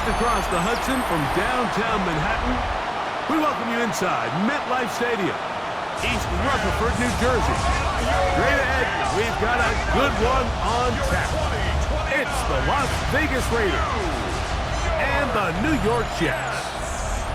Broadcast across the Hudson from downtown Manhattan, we welcome you inside MetLife Stadium, East Rutherford, New Jersey. Straight ahead, we've got a good one on tap. It's the Las Vegas Raiders and the New York Jets.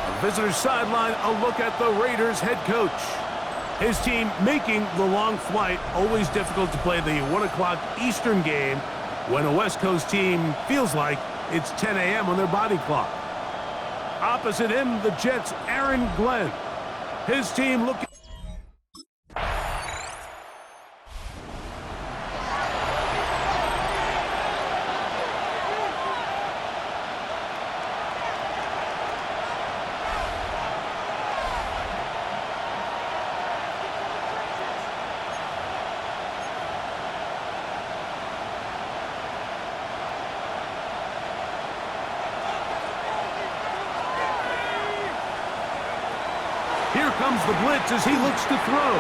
On the visitor's sideline, a look at the Raiders head coach. His team making the long flight, always difficult to play the 1 o'clock Eastern game when a West Coast team feels like it's 10 a.m. on their body clock. Opposite him, the Jets' Aaron Glenn. His team looking... Here comes the blitz as he looks to throw.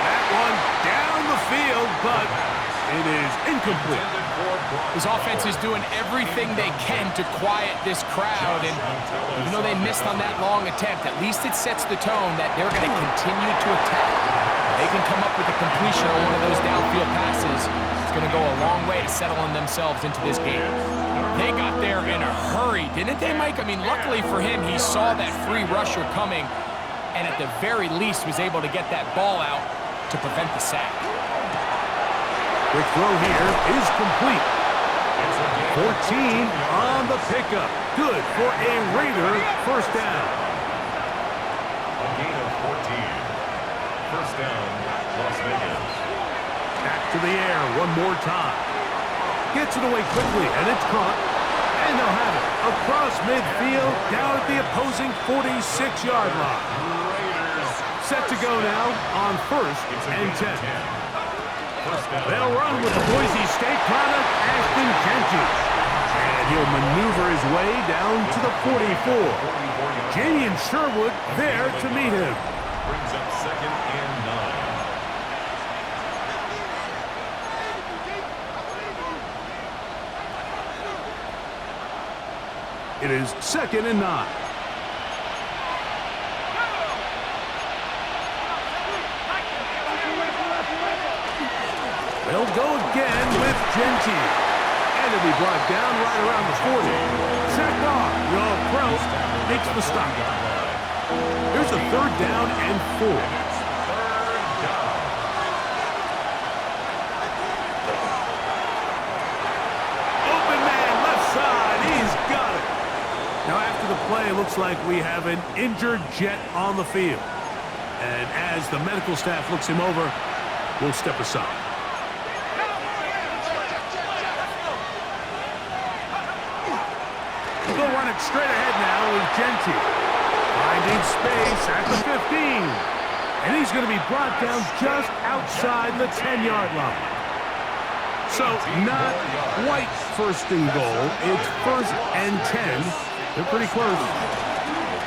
That one down the field, but it is incomplete. His offense is doing everything they can to quiet this crowd, and even though they missed on that long attempt, at least it sets the tone that they're going to continue to attack. They can come up with a completion on one of those downfield passes. It's going to go a long way to settling themselves into this game. They got there in a hurry, didn't they, Mike? I mean, luckily for him, he saw that free rusher coming, and at the very least was able to get that ball out to prevent the sack. Quick throw here is complete. 14 on the pickup. Good for a Raider first down. A gain of 14. First down, Las Vegas. Back to the air one more time. Gets it away quickly, and it's caught. And they'll have it across midfield down at the opposing 46-yard line. Set to go now on 1st and 10. They'll run with the Boise State product, Ashton Genty. And he'll maneuver his way down to the 44. Jamie and Sherwood there to meet him. Brings up 2nd and 9. It is 2nd and 9. They'll go again with Genty. And he'll be brought down right around the 40. Checked off. The pro makes the stop. Here's a 3rd down and 4. Open man, left side. He's got it. Now after the play, it looks like we have an injured Jet on the field. And as the medical staff looks him over, we'll step aside. They'll run it straight ahead now with Genty. Finding space at the 15. And he's going to be brought down just outside the 10-yard line. So not quite 1st and goal. It's 1st and 10. They're pretty close.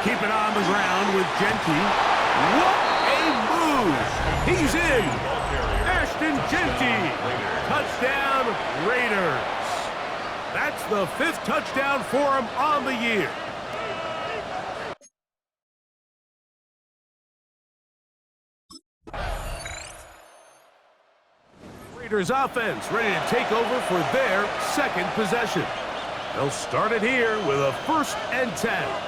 Keep it on the ground with Genty. What a move! He's in! Ashton Genty! Touchdown, Raiders! That's the 5th touchdown for him on the year. Raiders offense ready to take over for their 2nd possession. They'll start it here with a 1st and 10.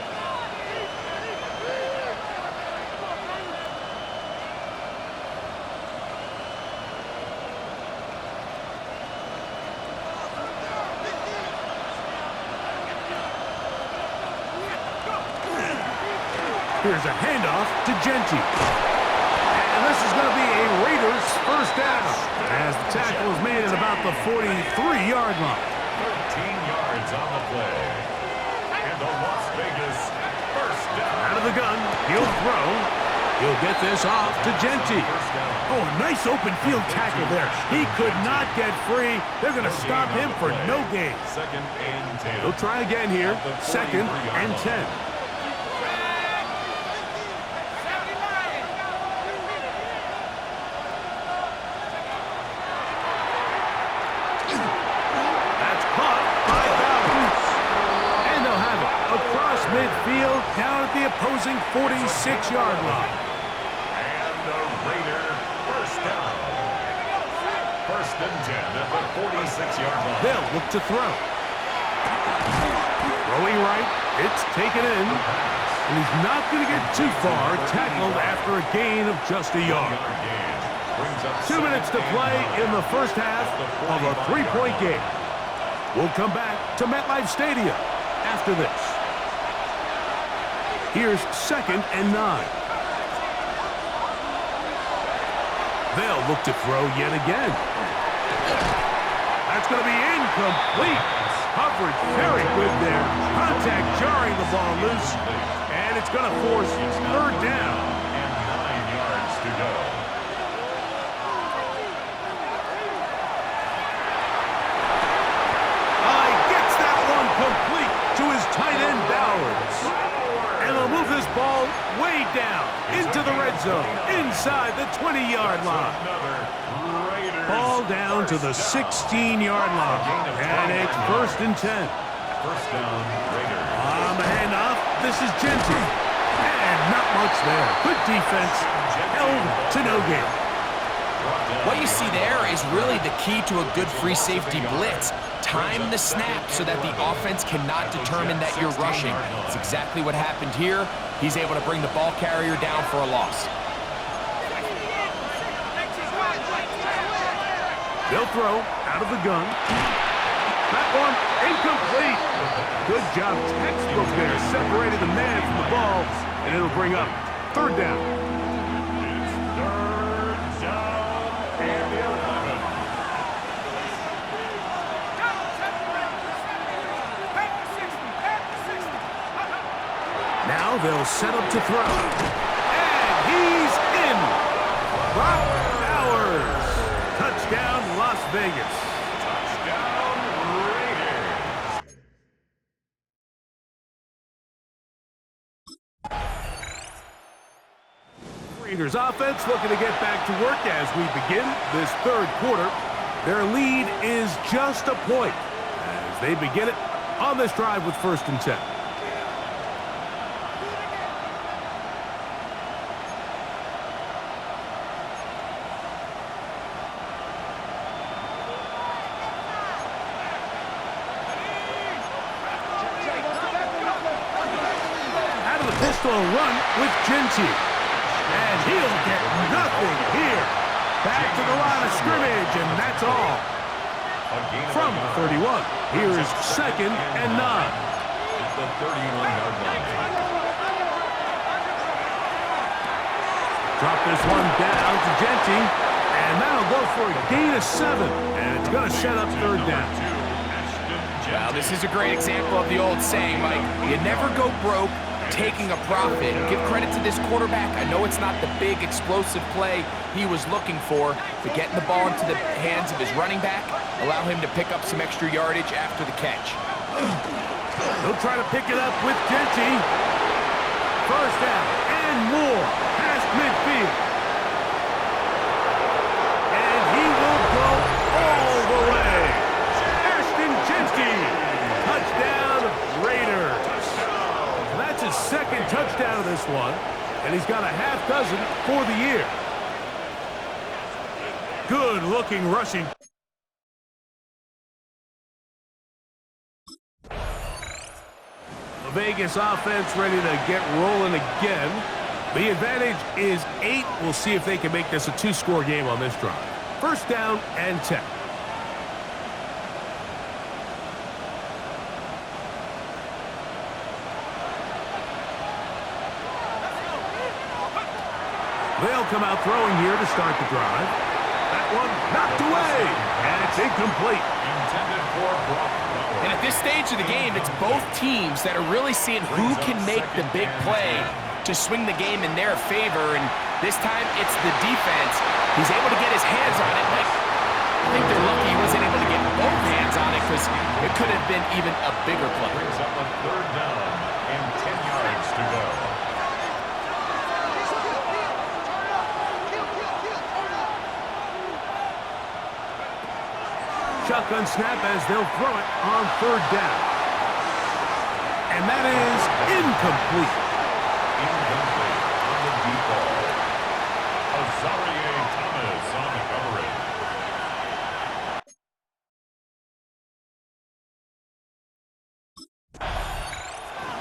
Here's a handoff to Genty. And this is going to be a Raiders first down as the tackle is made at about the 43-yard line. 13 yards on the play. And the Las Vegas first down. Out of the gun, he'll throw. He'll get this off to Genty. Oh, nice open field tackle there. He could not get free. They're going to stop him for no gain. 2nd and 10. He'll try again here. 2nd and 10. midfield down at the opposing 46-yard line. And the Raider first down. First and 10 at the 46-yard line. They'll look to throw. Throwing right, it's taken in. And he's not going to get too far, tackled after a gain of just a yard. 2 minutes to play in the first half of a 3-point game. We'll come back to MetLife Stadium after this. Here's 2nd and 9. They'll look to throw yet again. That's going to be incomplete. Coverage very good there. Contact jarring the ball loose. And it's going to force 3rd down. And 9 yards to go. Gets that one complete to his tight end, Bowers. And they'll move this ball way down into the red zone, inside the 20-yard line. Ball down to the 16-yard line. And it's 1st and 10. First down, Raiders. On the handoff, this is Genty. And not much there. Good defense. Held to no gain. What you see there is really the key to a good free safety blitz. Time the snap so that the offense cannot determine that you're rushing. That's exactly what happened here. He's able to bring the ball carrier down for a loss. They'll throw out of the gun. That one incomplete. Good job, textbook there. Separated the man from the ball, and it'll bring up 3rd down. It's 3rd down and 11. Now they'll set up to throw. And he's in. Brock Bowers. Touchdown, Las Vegas. Touchdown, Raiders. Raiders offense looking to get back to work as we begin this 3rd quarter. Their lead is just a point as they begin it on this drive with 1st and 10. Pistol run with Genty. And he'll get nothing here. Back to the line of scrimmage, and that's all. From the 31, here is 2nd and 9. At the 31-yard line. Drop this one down to Genty, and that'll go for a gain of 7, and it's going to set up 3rd down. Well, this is a great example of the old saying, Mike, you never go broke taking a profit. Give credit to this quarterback. I know it's not the big explosive play he was looking for, but getting the ball into the hands of his running back, allow him to pick up some extra yardage after the catch. He'll try to pick it up with Genty. 1st down and more past midfield. And he will go all the way. Ashton Genty. Touchdown, Raiders. That's his 2nd touchdown of this one, and he's got a half dozen for the year. Good-looking rushing. The Vegas offense ready to get rolling again. The advantage is 8. We'll see if they can make this a 2-score game on this drive. 1st down and 10. They'll come out throwing here to start the drive. That one knocked away, and it's incomplete. Intended for Brock. And at this stage of the game, it's both teams that are really seeing who can make the big play to swing the game in their favor, and this time it's the defense. He's able to get his hands on it. Like, I think they're lucky he wasn't able to get both hands on it because it could have been even a bigger play. Brings up a 3rd down and 10 yards to go. Shotgun snap as they'll throw it on 3rd down. And that is incomplete. Incomplete on the deep ball. Azarie Thomas on the coverage.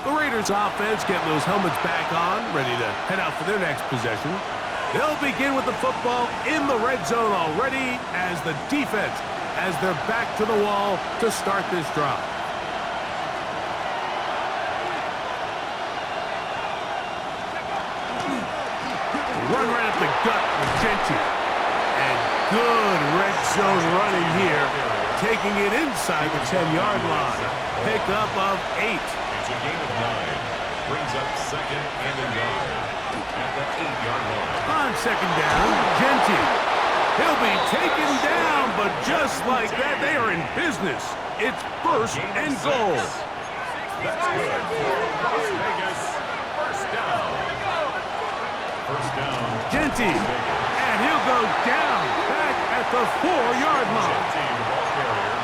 The Raiders offense getting those helmets back on, ready to head out for their next possession. They'll begin with the football in the red zone already as the defense has their back to the wall to start this drive. Run right up the gut with Gentry. And good red zone running here, taking it inside the 10-yard line. Pickup of 8. It's a gain of 9. Brings up second and a yard at the 8-yard line. On second down, Gentry. He'll be taken down, but just like that, they are in business. It's first and goal. That's good for Las Vegas. First down. First down. Gentry. And he'll go down back at the 4-yard line.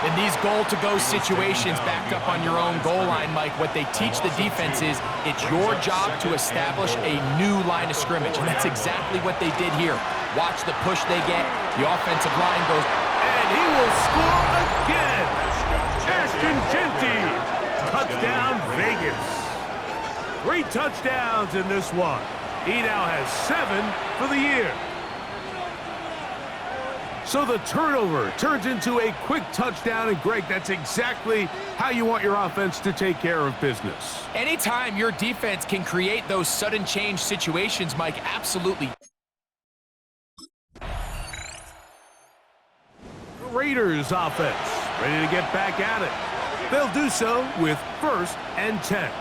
In these goal-to-go situations backed up on your own goal line, Mike, what they teach the defense is it's your job to establish a new line of scrimmage, and that's exactly what they did here. Watch the push they get. The offensive line goes, and he will score again. Ashton Gentry. Touchdown, Vegas. 3 touchdowns in this one. He now has 7 for the year. So the turnover turns into a quick touchdown, and Greg, that's exactly how you want your offense to take care of business. anytime your defense can create those sudden change situations, Mike, absolutely. The Raiders offense ready to get back at it. They'll do so with 1st and 10.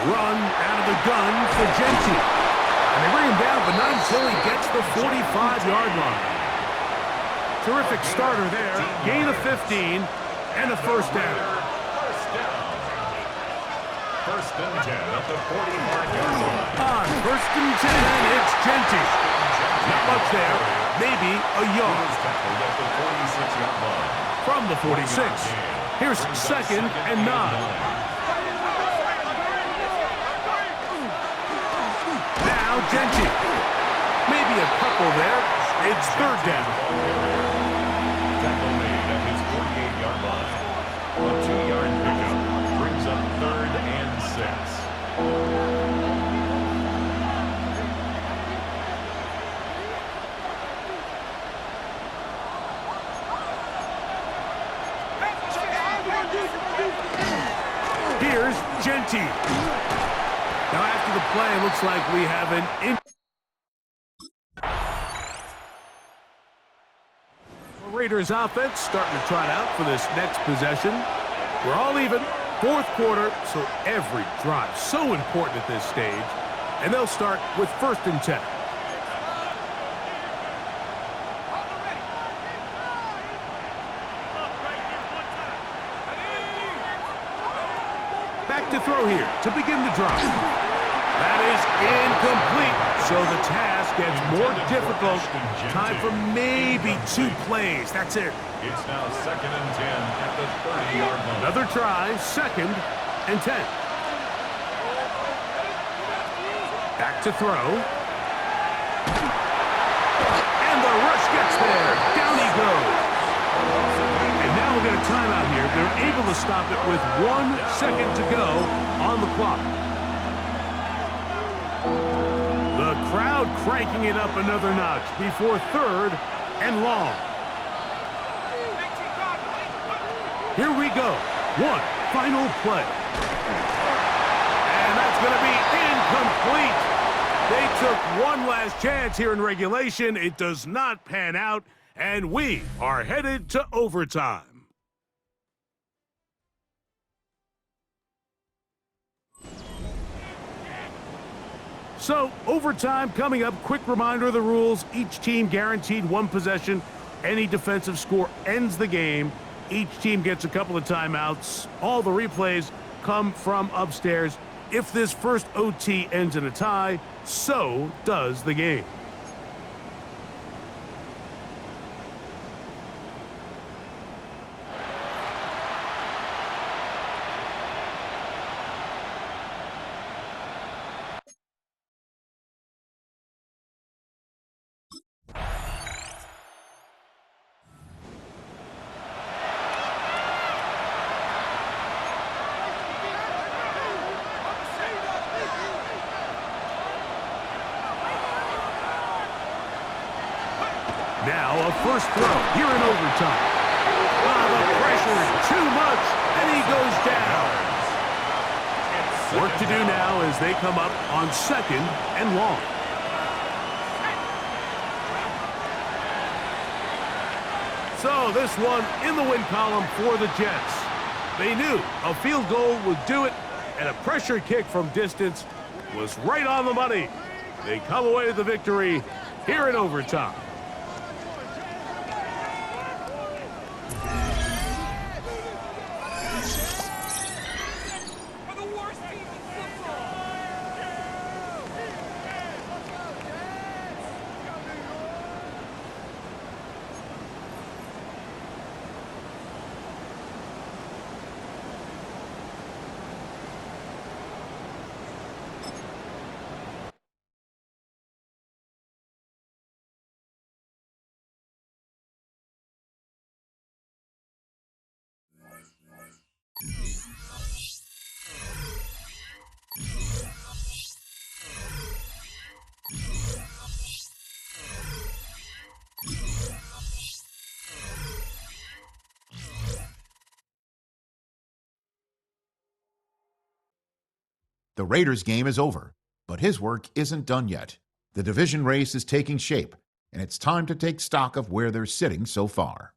Run out of the gun for Gentry. And they bring him down, but not until he gets the 45-yard line. Terrific starter there. Gain of 15 and a first down. First and 10 at the 45-yard line. On 1st and 10, it's Gentry. Not much there. Maybe a yard. At the 46-yard line. From the 46. Here's 2nd and 9. Gentry. Maybe a couple there. It's 3rd down. Tackle made at his 48-yard line. A 2-yard pickup brings up 3rd and 6. Here's Gentry. Now, after the play, it looks like we have an Raiders offense starting to trot out for this next possession. We're all even. 4th quarter, so every drive so important at this stage. And they'll start with 1st and 10. Back to throw here to begin the drive. That is incomplete, so the task gets more difficult. Time for maybe 2 plays. That's it. It's now 2nd and 10 at the 30-yard line. Another try, 2nd and 10. Back to throw. And the rush gets there. Down he goes. And now we'll get a timeout here. They're able to stop it with 1 second to go on the clock. The crowd cranking it up another notch before 3rd and long. Here we go. 1 final play. And that's going to be incomplete. They took one last chance here in regulation. It does not pan out, and we are headed to overtime. So, overtime coming up. Quick reminder of the rules. Each team guaranteed 1 possession. Any defensive score ends the game. Each team gets a couple of timeouts. All the replays come from upstairs. If this first OT ends in a tie, so does the game. Now a first throw here in overtime. The pressure is too much, and he goes down. Work to do now as they come up on second and long. So this one in the win column for the Jets. They knew a field goal would do it, and a pressure kick from distance was right on the money. They come away with the victory here in overtime. The Raiders game is over, but his work isn't done yet. The division race is taking shape, and it's time to take stock of where they're sitting so far.